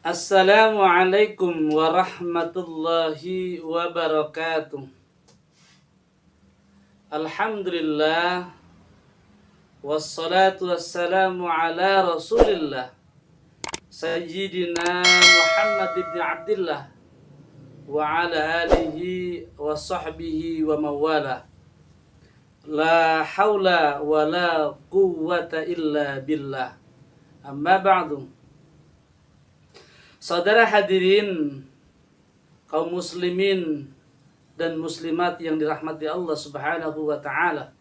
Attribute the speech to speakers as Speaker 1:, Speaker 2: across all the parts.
Speaker 1: Assalamualaikum warahmatullahi wabarakatuh. Alhamdulillah wassalatu wassalamu ala Rasulillah Sayyidina Muhammad ibn Abdillah wa ala alihi wa sahbihi wa mawala. La haula wa la quwwata illa billah. Amma ba'du. Saudara hadirin, kaum muslimin dan muslimat yang dirahmati Allah Subhanahu wa taala.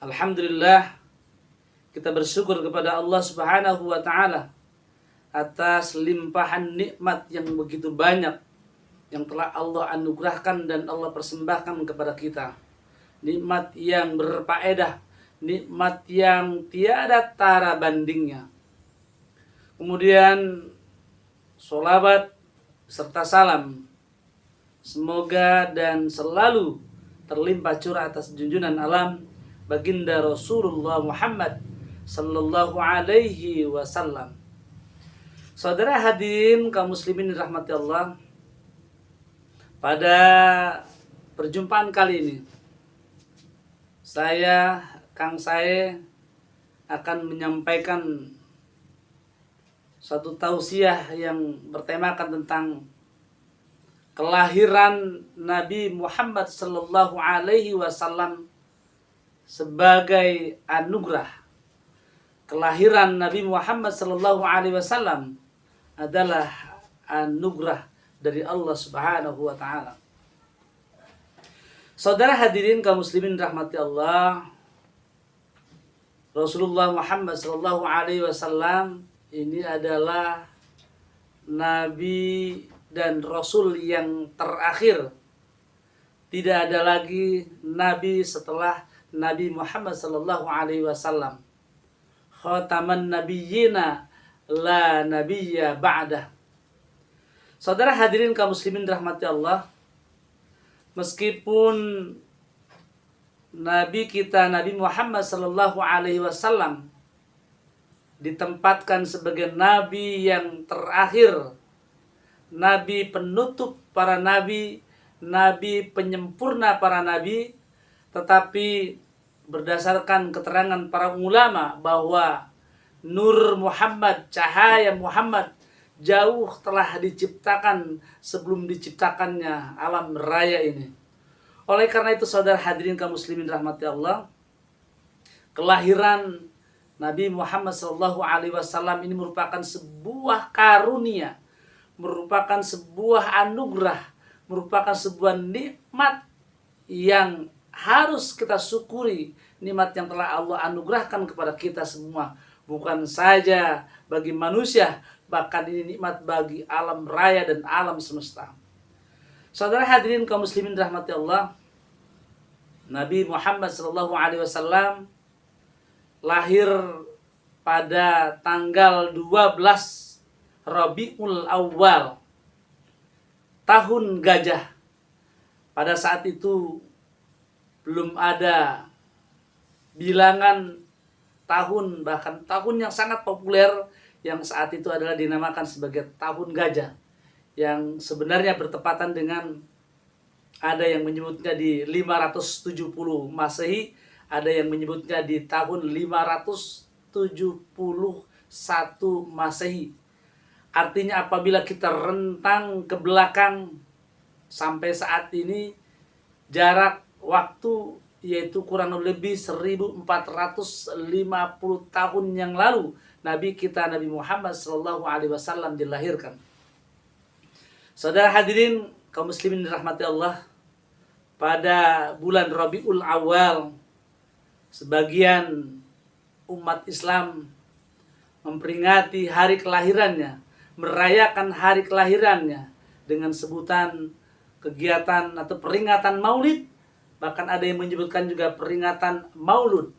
Speaker 1: Alhamdulillah, kita bersyukur kepada Allah Subhanahu wa taala atas limpahan nikmat yang begitu banyak yang telah Allah anugerahkan dan Allah persembahkan kepada kita. Nikmat yang berfaedah, nikmat yang tiada tara bandingnya. Kemudian sholawat serta salam semoga dan selalu terlimpah curah atas junjungan alam baginda Rasulullah Muhammad sallallahu alaihi wasallam. Saudara hadirin kaum muslimin dirahmati Allah, pada perjumpaan kali ini Kang Sae akan menyampaikan satu tausiah yang bertemakan tentang kelahiran Nabi Muhammad sallallahu alaihi wasallam sebagai anugerah. Kelahiran Nabi Muhammad sallallahu alaihi wasallam adalah anugerah dari Allah Subhanahu wa taala. Saudara hadirin kaum muslimin rahmati Allah, Rasulullah Muhammad sallallahu alaihi wasallam ini adalah Nabi dan Rasul yang terakhir. Tidak ada lagi Nabi setelah Nabi Muhammad sallallahu alaihi wasallam. Khataman nabiyyina la nabiyya ba'dah. Saudara hadirin kaum muslimin rahmati Allah, meskipun Nabi kita Nabi Muhammad sallallahu alaihi wasallam ditempatkan sebagai nabi yang terakhir, nabi penutup para nabi, nabi penyempurna para nabi, tetapi berdasarkan keterangan para ulama bahwa nur Muhammad, cahaya Muhammad jauh telah diciptakan sebelum diciptakannya alam raya ini. Oleh karena itu saudara hadirin kaum muslimin rahmati Allah, kelahiran Nabi Muhammad SAW ini merupakan sebuah karunia, merupakan sebuah anugerah, merupakan sebuah nikmat yang harus kita syukuri, nikmat yang telah Allah anugerahkan kepada kita semua. Bukan saja bagi manusia, bahkan ini nikmat bagi alam raya dan alam semesta. Saudara hadirin kaum muslimin rahmati Allah, Nabi Muhammad SAW lahir pada tanggal 12 Rabiul Awal tahun gajah. Pada saat itu belum ada bilangan tahun, bahkan tahun yang sangat populer yang saat itu adalah dinamakan sebagai tahun gajah, yang sebenarnya bertepatan dengan ada yang menyebutnya di 570 Masehi, ada yang menyebutnya di tahun 571 Masehi. Artinya apabila kita rentang ke belakang sampai saat ini, jarak waktu yaitu kurang lebih 1450 tahun yang lalu Nabi kita Nabi Muhammad SAW dilahirkan. Saudara hadirin kaum muslimin dirahmati Allah, pada bulan Rabiul Awal sebagian umat Islam memperingati hari kelahirannya, merayakan hari kelahirannya dengan sebutan kegiatan atau peringatan Maulid. Bahkan ada yang menyebutkan juga peringatan Maulud,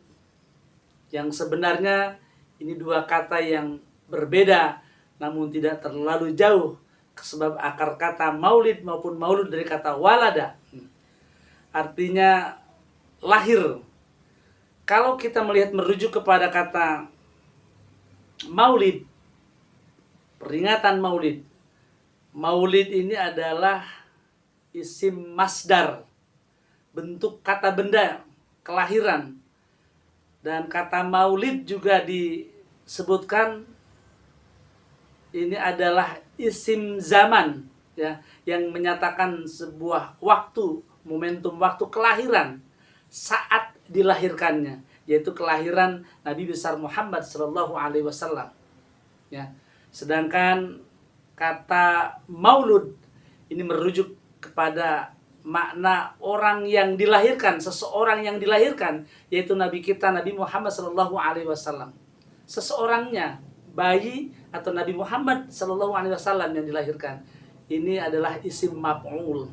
Speaker 1: yang sebenarnya ini dua kata yang berbeda namun tidak terlalu jauh, sebab akar kata maulid maupun maulud dari kata walada, artinya lahir. Kalau kita melihat merujuk kepada kata maulid, peringatan Maulid. Maulid ini adalah isim masdar, bentuk kata benda, kelahiran. Dan kata maulid juga disebutkan ini adalah isim zaman, ya, yang menyatakan sebuah waktu, momentum waktu kelahiran saat dilahirkannya, yaitu kelahiran Nabi besar Muhammad sallallahu alaihi wasallam. Ya. Sedangkan kata maulud ini merujuk kepada makna orang yang dilahirkan, seseorang yang dilahirkan, yaitu Nabi kita Nabi Muhammad sallallahu alaihi wasallam. Seseorangnya, bayi atau Nabi Muhammad sallallahu alaihi wasallam yang dilahirkan. Ini adalah isim maf'ul.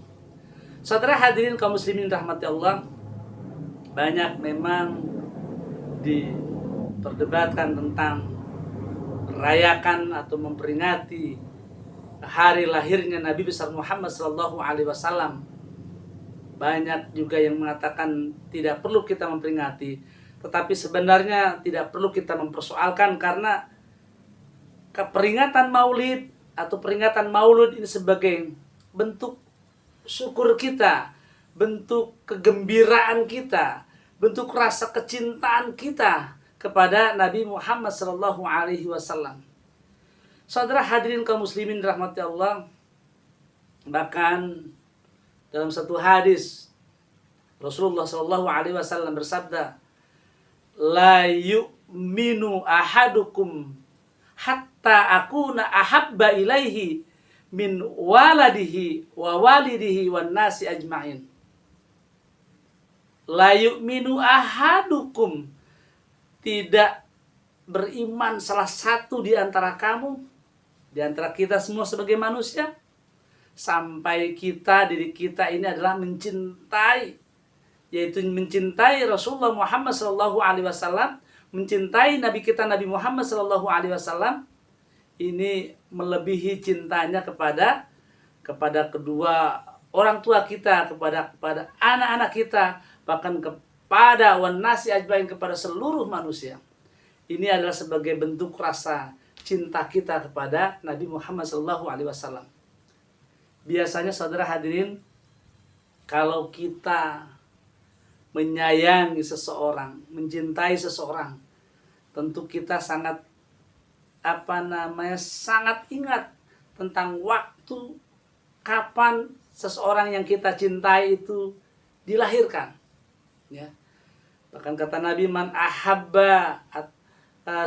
Speaker 1: Saudara hadirin kaum muslimin rahmati Allah, banyak memang diperdebatkan tentang merayakan atau memperingati hari lahirnya Nabi besar Muhammad sallallahu alaihi wasallam. Banyak juga yang mengatakan tidak perlu kita memperingati, tetapi sebenarnya tidak perlu kita mempersoalkan, karena peringatan Maulid atau peringatan Maulud ini sebagai bentuk syukur kita, bentuk kegembiraan kita, bentuk rasa kecintaan kita kepada Nabi Muhammad sallallahu alaihi wasallam. Saudara hadirin kaum muslimin rahmati Allah, bahkan dalam satu hadis Rasulullah sallallahu alaihi wasallam bersabda, "La yu'minu ahadukum hatta akuna ahabba ilaihi min waladihi wa walidihi wan nasi ajma'in." La yu'minu ahadukum, tidak beriman salah satu di antara kamu, di antara kita semua sebagai manusia, sampai diri kita ini adalah mencintai, yaitu mencintai Rasulullah Muhammad sallallahu alaihi wasallam, mencintai Nabi kita Nabi Muhammad sallallahu alaihi wasallam, ini melebihi cintanya kepada kedua orang tua kita, kepada anak-anak kita, bahkan kepada wan nasi ajmain, kepada seluruh manusia. Ini adalah sebagai bentuk rasa cinta kita kepada Nabi Muhammad sallallahu alaihi wasallam. Biasanya saudara hadirin, kalau kita menyayangi seseorang, mencintai seseorang, tentu kita sangat sangat ingat tentang waktu kapan seseorang yang kita cintai itu dilahirkan. Ya. Bahkan kata Nabi, "Man ahabba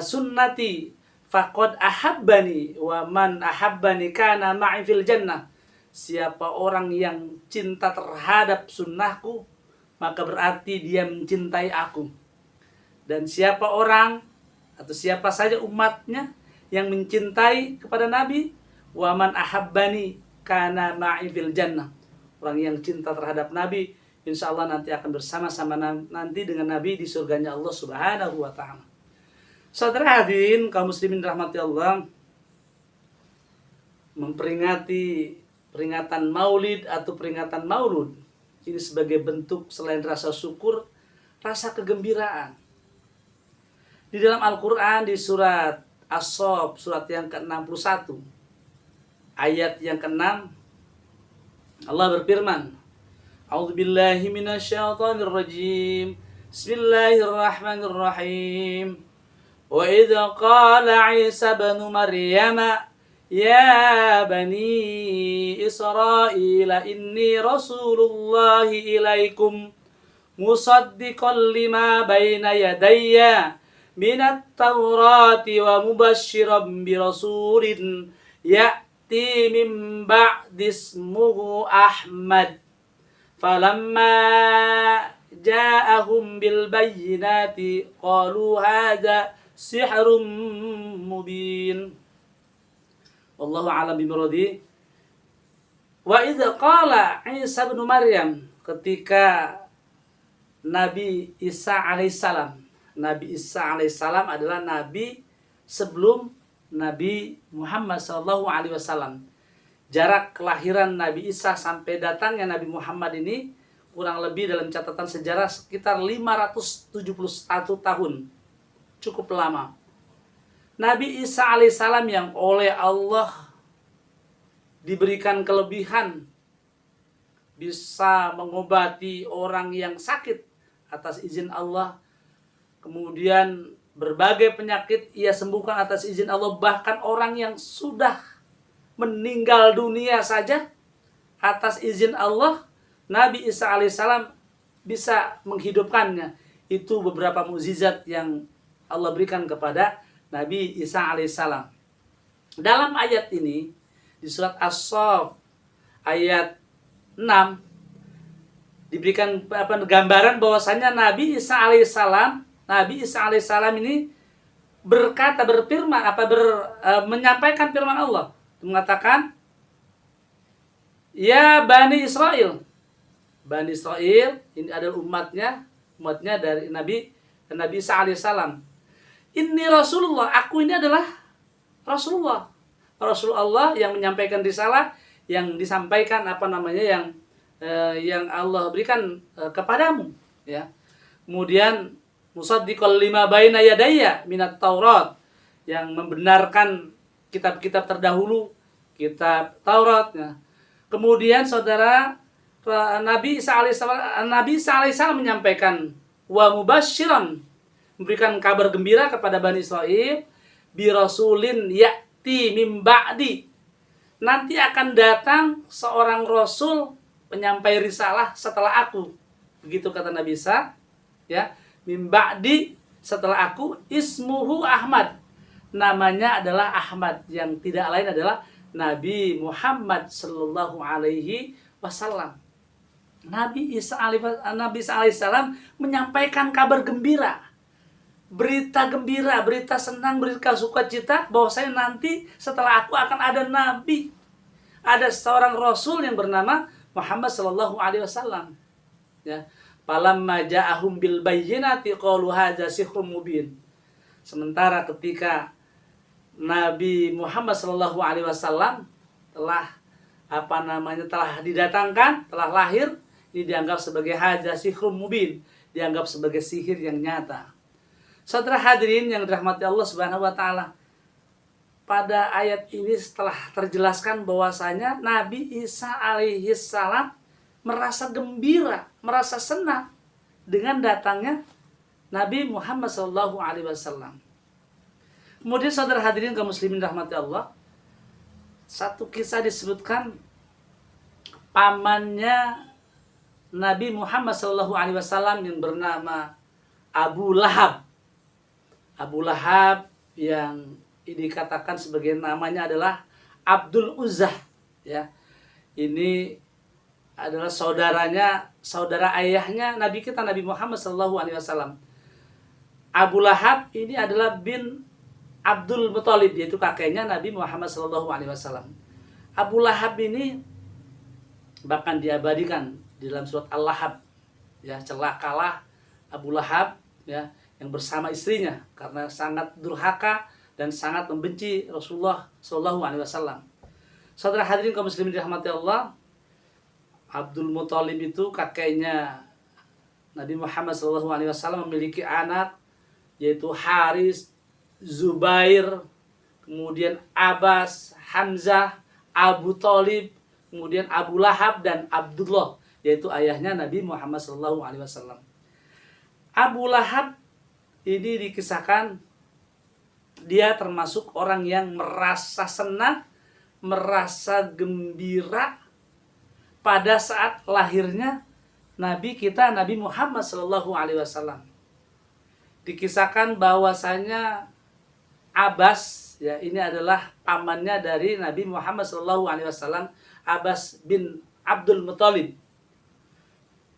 Speaker 1: sunnati faqad ahabbani wa man ahabbani kana ma'i fil jannah." Siapa orang yang cinta terhadap sunnahku, maka berarti dia mencintai aku. Dan siapa orang atau siapa saja umatnya yang mencintai kepada Nabi, wa man ahabbani kana ma'i fil jannah. Orang yang cinta terhadap Nabi, insya Allah nanti akan bersama-sama nanti dengan Nabi di surganya Allah Subhanahu wa ta'ala. Saudara hadirin kaum muslimin rahmati Allah, memperingati peringatan Maulid atau peringatan Maulud ini sebagai bentuk selain rasa syukur, rasa kegembiraan. Di dalam Al-Quran di surat As-Sof, surat yang ke-61, ayat yang ke-6, Allah berfirman, "A'udzubillahi minasyaitonirrajim. Bismillahirrahmanirrahim. Wa idza qala Isa ibn Maryam, ya bani Israil, inni rasulullahi ilaikum musaddiqan lima baina yadayya minat taurati wa mubashiran bi rasulin ya'ti min ba'di ismuhu Ahmad. Falamma ja'ahum bil bayyinati qalu hadza sihrun mubin." Wallahu a'lam bimuradi. Wa idza qala Isa bin Maryam, ketika Nabi Isa alaihissalam. Nabi Isa alaihissalam adalah nabi sebelum Nabi Muhammad sallallahu alaihi wasallam. Jarak kelahiran Nabi Isa sampai datangnya Nabi Muhammad ini kurang lebih dalam catatan sejarah sekitar 571 tahun. Cukup lama. Nabi Isa alaihissalam yang oleh Allah diberikan kelebihan bisa mengobati orang yang sakit atas izin Allah. Kemudian berbagai penyakit ia sembuhkan atas izin Allah. Bahkan orang yang sudah meninggal dunia saja atas izin Allah, Nabi Isa alaihissalam bisa menghidupkannya. Itu beberapa mukjizat yang Allah berikan kepada Nabi Isa alaihissalam. Dalam ayat ini, di surat As-Saff ayat 6, diberikan gambaran bahwasanya Nabi Isa alaihissalam ini berfirman menyampaikan firman Allah, mengatakan, ya Bani Israel. Bani Israel ini adalah umatnya dari Nabi Isa alaihissalam. Ini Rasulullah, aku ini adalah Rasulullah yang menyampaikan risalah, yang disampaikan yang Allah berikan kepadamu, ya. Kemudian musaddiqal lima baina yadayya minat Taurat, yang membenarkan kitab-kitab terdahulu, kitab Taurat, ya. Kemudian saudara, Nabi Isa alaihissalam menyampaikan wa mubasysyiran, memberikan kabar gembira kepada Bani Israil, bi rasulin ya'ti mim ba'di, nanti akan datang seorang rasul penyampai risalah setelah aku. Begitu kata Nabi Isa, ya, mim ba'di, setelah aku, ismuhu Ahmad, namanya adalah Ahmad, yang tidak lain adalah Nabi Muhammad sallallahu alaihi wasallam. Nabi Isa alaihissalam menyampaikan kabar gembira, berita gembira, berita senang, berita sukacita, bahwa saya nanti setelah aku akan ada nabi, ada seorang rasul yang bernama Muhammad sallallahu alaihi wasallam. Ya, falamma ja'ahum bil bayyinati qalu hadza sihrun mubin. Sementara ketika Nabi Muhammad sallallahu alaihi wasallam telah didatangkan, telah lahir, ini dianggap sebagai hadza sihrun mubin, dianggap sebagai sihir yang nyata. Saudara hadirin yang dirahmati Allah Subhanahu wa taala, pada ayat ini setelah terjelaskan bahwasanya Nabi Isa alaihissalam merasa gembira, merasa senang dengan datangnya Nabi Muhammad sallallahu alaihi wasallam. Kemudian saudara hadirin kaum muslimin rahmati Allah, satu kisah disebutkan pamannya Nabi Muhammad sallallahu alaihi wasallam yang bernama Abu Lahab. Abu Lahab yang dikatakan sebagai namanya adalah Abdul Uzzah, ya. Ini adalah saudara ayahnya Nabi kita Nabi Muhammad sallallahu alaihi wasallam. Abu Lahab ini adalah bin Abdul Muthalib, yaitu kakeknya Nabi Muhammad sallallahu alaihi wasallam. Abu Lahab ini bahkan diabadikan di dalam surat Al-Lahab, ya, celakalah Abu Lahab, ya, yang bersama istrinya karena sangat durhaka dan sangat membenci Rasulullah sallallahu alaihi wasallam. Saudara hadirin kaum muslimin dirahmati Allah, Abdul Muthalib itu kakeknya Nabi Muhammad sallallahu alaihi wasallam memiliki anak yaitu Haris, Zubair, kemudian Abbas, Hamzah, Abu Thalib, kemudian Abu Lahab dan Abdullah, yaitu ayahnya Nabi Muhammad sallallahu alaihi wasallam. Abu Lahab ini dikisahkan dia termasuk orang yang merasa senang, merasa gembira pada saat lahirnya Nabi kita Nabi Muhammad sallallahu alaihi wasallam. Dikisahkan bahwasanya Abbas, ya, ini adalah pamannya dari Nabi Muhammad sallallahu alaihi wasallam, Abbas bin Abdul Muthalib.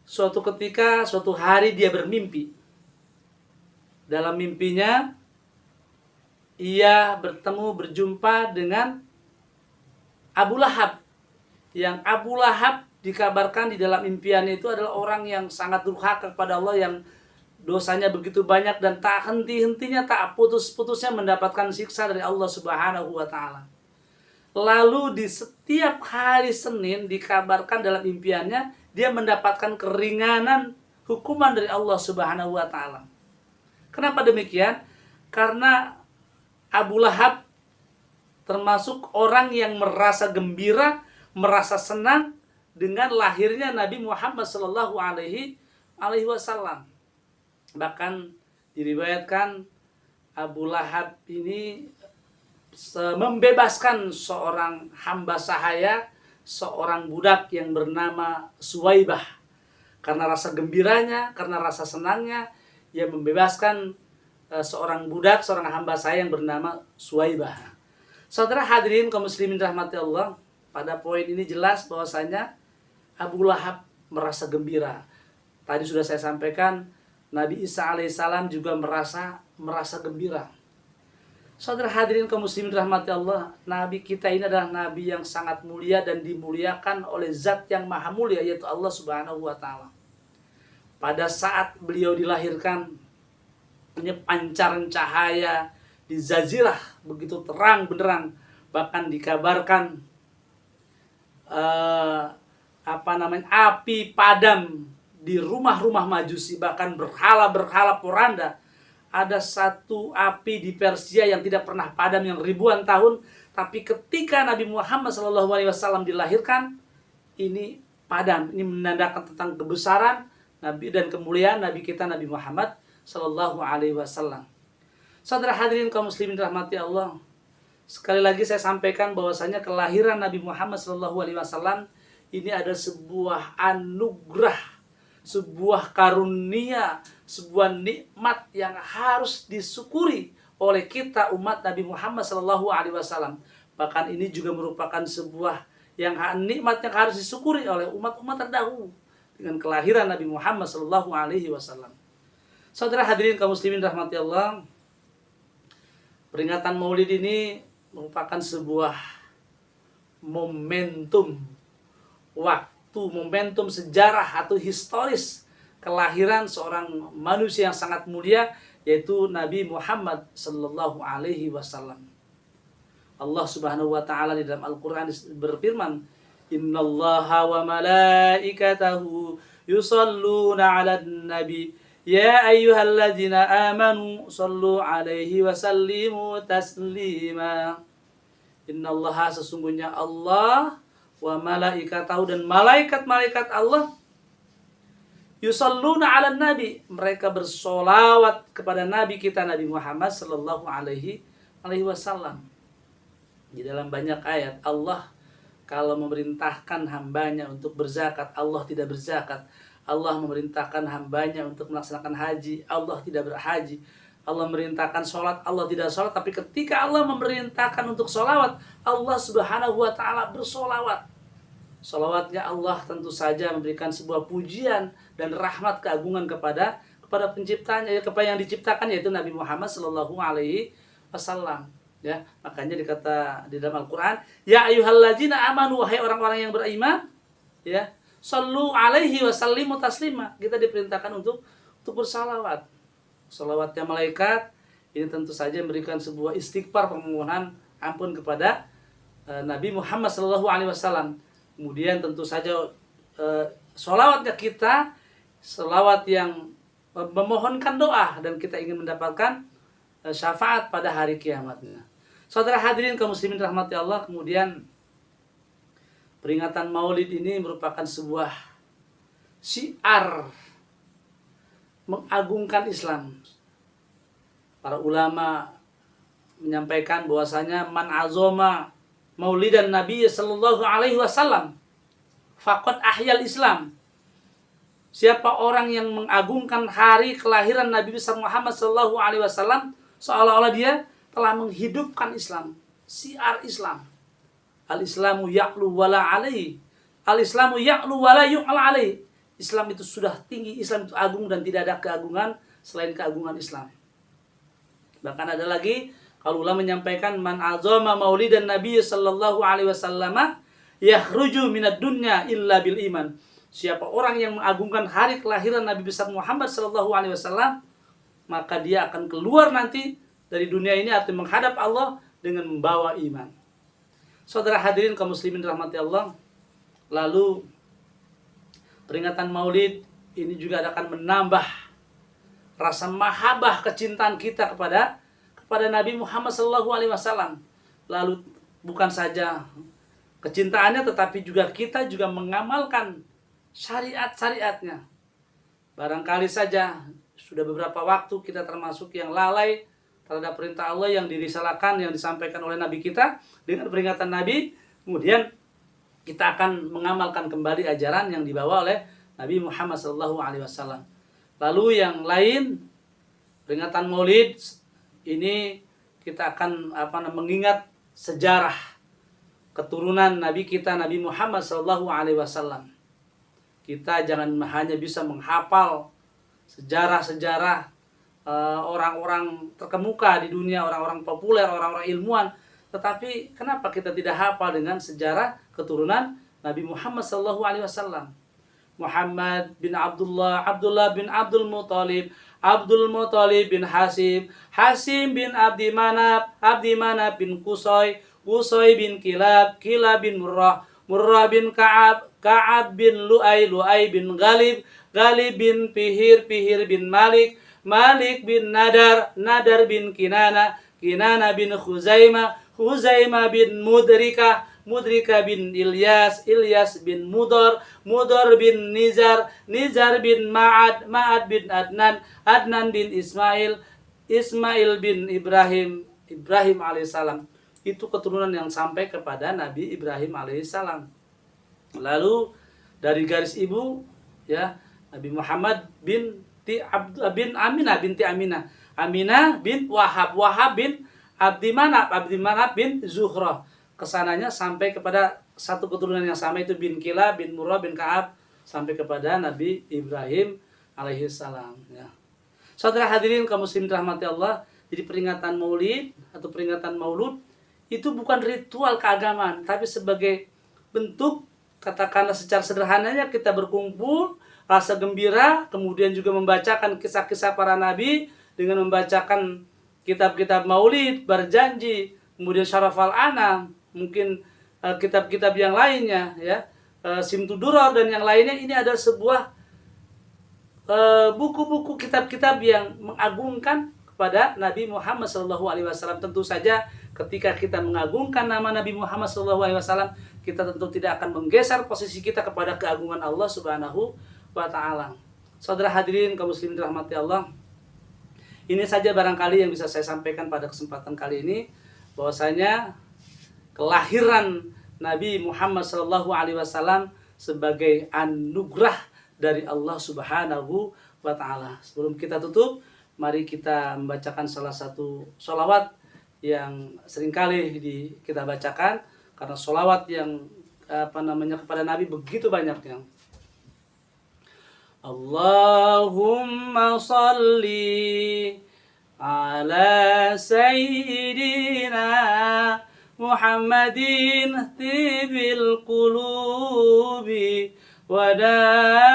Speaker 1: Suatu hari dia bermimpi. Dalam mimpinya ia berjumpa dengan Abu Lahab. Yang Abu Lahab dikabarkan di dalam impiannya itu adalah orang yang sangat durhaka kepada Allah, yang dosanya begitu banyak dan tak henti-hentinya, tak putus-putusnya mendapatkan siksa dari Allah Subhanahu wa taala. Lalu di setiap hari Senin dikabarkan dalam impiannya dia mendapatkan keringanan hukuman dari Allah Subhanahu wa taala. Kenapa demikian? Karena Abu Lahab termasuk orang yang merasa gembira, merasa senang dengan lahirnya Nabi Muhammad Shallallahu Alaihi Wasallam. Bahkan diriwayatkan Abu Lahab ini membebaskan seorang hamba sahaya, seorang budak yang bernama Suwaibah. Karena rasa gembiranya, karena rasa senangnya, ia membebaskan seorang budak, seorang hamba sahaya yang bernama Suwaibah. Saudara hadirin kaum muslimin rahmati Allah, pada poin ini jelas bahwasanya Abu Lahab merasa gembira. Tadi sudah saya sampaikan, Nabi Isa alaihissalam juga merasa gembira. Saudara hadirin kaum muslimin rahmati Allah, Nabi kita ini adalah Nabi yang sangat mulia dan dimuliakan oleh Zat yang maha mulia, yaitu Allah Subhanahu wa Ta'ala. Pada saat beliau dilahirkan, punya pancaran cahaya di Jazirah begitu terang benderang, bahkan dikabarkan api padam di rumah-rumah Majusi, bahkan berhala-berhala poranda. Ada satu api di Persia yang tidak pernah padam yang ribuan tahun, tapi ketika Nabi Muhammad SAW dilahirkan, ini padam. Ini menandakan tentang kebesaran Nabi dan kemuliaan Nabi kita Nabi Muhammad SAW. Saudara hadirin kaum muslimin rahmati Allah, sekali lagi saya sampaikan bahwasanya kelahiran Nabi Muhammad SAW ini ada sebuah anugerah, sebuah karunia, sebuah nikmat yang harus disyukuri oleh kita umat Nabi Muhammad SAW. Bahkan ini juga merupakan sebuah nikmat yang harus disyukuri oleh umat-umat terdahulu dengan kelahiran Nabi Muhammad SAW. Saudara hadirin kaum muslimin rahmati Allah, peringatan Maulid ini merupakan sebuah momentum waktu, momentum sejarah atau historis kelahiran seorang manusia yang sangat mulia, yaitu Nabi Muhammad sallallahu alaihi wasallam. Allah Subhanahu wa taala di dalam Al-Qur'an berfirman, "Innallaha wa malaikatahu yusholluna 'alan nabi ya ayyuhalladzina amanu shallu 'alaihi wa sallimu taslima." Innallaha, sesungguhnya Allah, wa malaikatahu, dan malaikat-malaikat Allah, yusalluna 'alan nabi, mereka bersolawat kepada nabi kita Nabi Muhammad sallallahu alaihi wasallam. Di dalam banyak ayat Allah kalau memerintahkan hambanya untuk berzakat, Allah tidak berzakat. Allah memerintahkan hambanya untuk melaksanakan haji, Allah tidak berhaji. Allah memerintahkan sholat, Allah tidak sholat. Tapi ketika Allah memerintahkan untuk sholawat, Allah Subhanahu wa ta'ala bersolawat. Sholawatnya Allah tentu saja memberikan sebuah pujian dan rahmat keagungan kepada penciptanya, kepada yang diciptakan, yaitu Nabi Muhammad sallallahu alaihi wasallam. Ya, makanya dikata di dalam Al-Qur'an, ya ayyuhalladzina amanu, wahai orang-orang yang beriman, ya, sallu alaihi wa sallimu taslima. Kita diperintahkan untuk bersalawat. Salawatnya malaikat ini tentu saja memberikan sebuah istighfar, permohonan ampun kepada Nabi Muhammad sallallahu alaihi wasallam. Kemudian tentu saja sholawatnya kita, sholawat yang memohonkan doa, dan kita ingin mendapatkan syafaat pada hari kiamatnya. Saudara hadirin kaum muslimin rahmati Allah, kemudian peringatan Maulid ini merupakan sebuah syiar mengagungkan Islam. Para ulama menyampaikan bahwasanya man azoma maulidan Nabi sallallahu alaihi wasallam faqad ahyal Islam. Siapa orang yang mengagungkan hari kelahiran Nabi besar Muhammad sallallahu alaihi wasallam, seolah-olah dia telah menghidupkan Islam. Syiar Islam. Al-Islamu ya'lu wala alaihi. Al-Islamu ya'lu wala yu'la alaihi. Islam itu sudah tinggi, Islam itu agung, dan tidak ada keagungan selain keagungan Islam. Bahkan ada lagi, kalau ulama menyampaikan, man azama maulidan Nabi sallallahu alaihi wasallam yakhruju minad dunya illa bil iman. Siapa orang yang mengagungkan hari kelahiran Nabi besar Muhammad sallallahu alaihi wasallam, maka dia akan keluar nanti dari dunia ini atau menghadap Allah dengan membawa iman. Saudara hadirin kaum muslimin rahmati Allah, lalu peringatan Maulid ini juga akan menambah rasa mahabbah, kecintaan kita kepada kepada Nabi Muhammad SAW. Lalu bukan saja kecintaannya, tetapi juga kita juga mengamalkan syariat-syariatnya. Barangkali saja sudah beberapa waktu kita termasuk yang lalai terhadap perintah Allah yang dirisalakan, yang disampaikan oleh Nabi kita dengan peringatan Nabi. Kemudian kita akan mengamalkan kembali ajaran yang dibawa oleh Nabi Muhammad SAW. Lalu yang lain, peringatan Maulid ini kita akan mengingat sejarah keturunan Nabi kita Nabi Muhammad SAW. Kita jangan hanya bisa menghafal sejarah-sejarah orang-orang terkemuka di dunia, orang-orang populer, orang-orang ilmuwan, tetapi kenapa kita tidak hafal dengan sejarah keturunan Nabi Muhammad SAW? Muhammad bin Abdullah, Abdullah bin Abdul Muthalib, Abdul Muthalib bin Hasim, Hasim bin Abdi Manaf, Abdi Manaf bin Qusay, Qusay bin Kilab, Kilab bin Murrah, Murrah bin Ka'ab, Ka'ab bin Lu'ay, Lu'ay bin Ghalib, Ghalib bin Fihir, Fihir bin Malik, Malik bin Nadar, Nadar bin Kinana, Kinana bin Khuzaimah, Khuzaimah bin Mudrikah, Mudrika bin Ilyas, Ilyas bin Mudor, Mudor bin Nizar, Nizar bin Ma'ad, Ma'ad bin Adnan, Adnan bin Ismail, Ismail bin Ibrahim, Ibrahim alaihissalam. Itu keturunan yang sampai kepada Nabi Ibrahim alaihissalam. Lalu dari garis ibu, ya, Nabi Muhammad bin Aminah binti Aminah, Aminah bin Wahab, Wahab bin Abdi Manaf, Abdi Manaf bin Zuhrah. Kesananya sampai kepada satu keturunan yang sama, itu bin Kila, bin Murrah, bin Ka'ab, sampai kepada Nabi Ibrahim alaihissalam. Ya. Saudara hadirin kaum muslimin rahmati Allah, jadi peringatan Maulid atau peringatan Maulud itu bukan ritual keagamaan, tapi sebagai bentuk, katakanlah secara sederhananya, kita berkumpul, rasa gembira, kemudian juga membacakan kisah-kisah para nabi dengan membacakan kitab-kitab Maulid, berjanji, kemudian Syarafal Anam, mungkin kitab-kitab yang lainnya, ya, Simtud Duror dan yang lainnya. Ini adalah sebuah buku-buku kitab-kitab yang mengagungkan kepada Nabi Muhammad SAW. Tentu saja ketika kita mengagungkan nama Nabi Muhammad SAW, kita tentu tidak akan menggeser posisi kita kepada keagungan Allah Subhanahu wa Ta'ala. Saudara hadirin kaum muslimin rahmati Allah, ini saja barangkali yang bisa saya sampaikan pada kesempatan kali ini, bahwasanya kelahiran Nabi Muhammad SAW sebagai anugerah dari Allah Subhanahu wa Ta'ala. Sebelum kita tutup, mari kita membacakan salah satu sholawat yang seringkali kita bacakan, karena sholawat yang kepada Nabi begitu banyaknya. Allahumma salli ala sayyidina Muhammadin tibil qulubi wa dawaiha.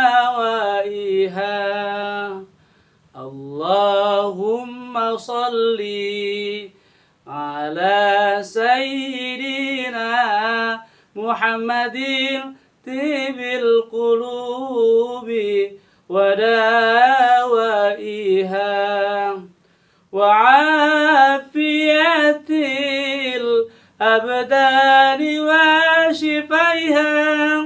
Speaker 1: Allahumma salli ala sayyidina Muhammadin tibil qulubi wa dawaiha wa afiyatil abdani wa shifaiha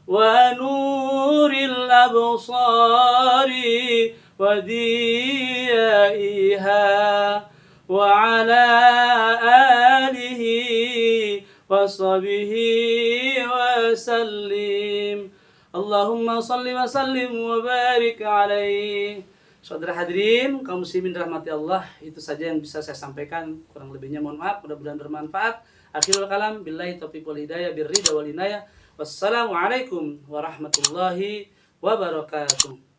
Speaker 1: wa nuril absari wa diyaiha wa ala alihi wa sahbihi wa sallim. Allahumma salli wa sallim wa barik alaihi. Saudara hadirin kaum muslimin rahmati Allah, itu saja yang bisa saya sampaikan, kurang lebihnya mohon maaf, mudah-mudahan bermanfaat. Akhirul kalam, billahi taufiq wal hidayah, birridha wal inayah. Wassalamualaikum warahmatullahi wabarakatuh.